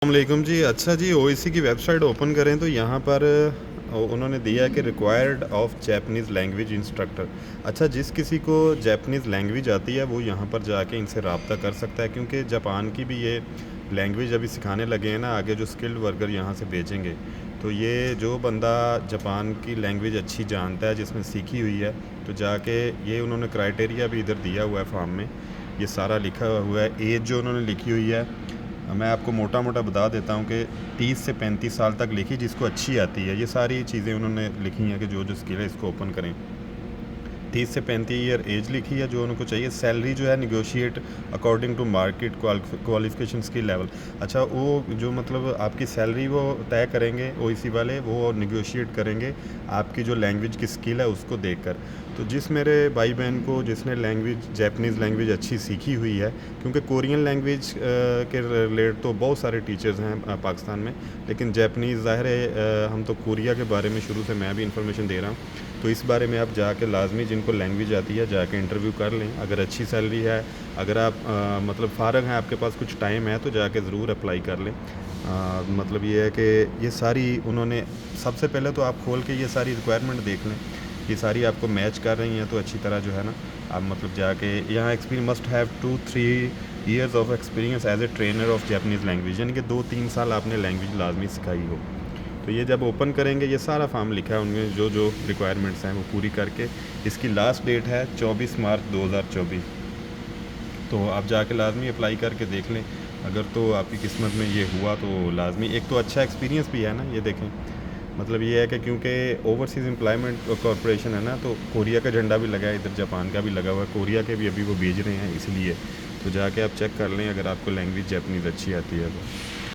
अस्सलामुअलैकुम जी। अच्छा जी, ओईसी की वेबसाइट ओपन करें तो यहाँ पर उन्होंने दिया है कि required of Japanese language instructor. अच्छा, जिस किसी को जैपनीज़ लैंग्वेज आती है वो यहाँ पर जाके इनसे रब्ता कर सकता है, क्योंकि जापान की भी ये लैंग्वेज अभी सिखाने लगे हैं ना, आगे जो स्किल्ड वर्कर यहाँ से भेजेंगे। तो ये जो बंदा जापान की लैंग्वेज अच्छी जानता है, जिसने सीखी हुई है, तो जाके ये उन्होंने क्राइटेरिया भी इधर दिया हुआ है फॉर्म में, ये सारा लिखा हुआ है। एज जो उन्होंने लिखी हुई है, मैं आपको मोटा मोटा बता देता हूँ कि 30 से 35 साल तक लिखी, जिसको अच्छी आती है। ये सारी चीज़ें उन्होंने लिखी हैं कि जो जो स्किल है इसको ओपन करें। 30 से 35 ईयर एज लिखी है जो उनको चाहिए। सैलरी जो है negotiate according to market qualification skill level. अच्छा, वो जो मतलब आपकी सैलरी वो तय करेंगे ओईसी वाले, वो निगोशिएट करेंगे आपकी जो लैंग्वेज की स्किल है उसको देखकर। तो जिस मेरे भाई बहन को जिसने लैंग्वेज जैपनीज़ लैंग्वेज अच्छी सीखी हुई है, क्योंकि कोरियन लैंग्वेज के रिलेटेड तो बहुत सारे टीचर्स हैं पाकिस्तान में, लेकिन जैपनीज़ ज़ाहिर है हम तो कोरिया के बारे में शुरू से मैं भी इंफॉर्मेशन दे रहा हूँ, तो इस बारे में आप जाके लाजमी जिनको लैंग्वेज आती है जाके इंटरव्यू कर लें। अगर अच्छी सैलरी है, अगर आप मतलब फ़ारग हैं, आपके पास कुछ टाइम है, तो जाके ज़रूर अप्लाई कर लें। मतलब ये है कि ये सारी उन्होंने सबसे पहले तो आप खोल के ये सारी रिक्वायरमेंट देख लें, ये सारी आपको मैच कर रही हैं तो अच्छी तरह जो है ना आप मतलब जाके यहाँ experience must have 2-3 years of experience as a trainer of Japanese language, यानी कि 2-3 साल आपने लैंग्वेज लाजमी सिखाई हो। तो ये जब ओपन करेंगे ये सारा फॉर्म लिखा है उनमें, जो जो रिक्वायरमेंट्स हैं वो पूरी करके इसकी लास्ट डेट है 24 मार्च 2024। तो आप जाके लाजमी अप्लाई करके देख लें। अगर तो आपकी किस्मत में ये हुआ तो लाजमी, एक तो अच्छा एक्सपीरियंस भी है ना, ये देखें। मतलब ये है कि क्योंकि ओवरसीज़ एम्प्लॉयमेंट कॉरपोरेशन है ना, तो कोरिया का झंडा भी लगा है, इधर जापान का भी लगा हुआ है, कोरिया के भी अभी वो भेज रहे हैं, इसलिए तो जाके आप चेक कर लें अगर आपको लैंग्वेज जैपनीज़ अच्छी आती है तो।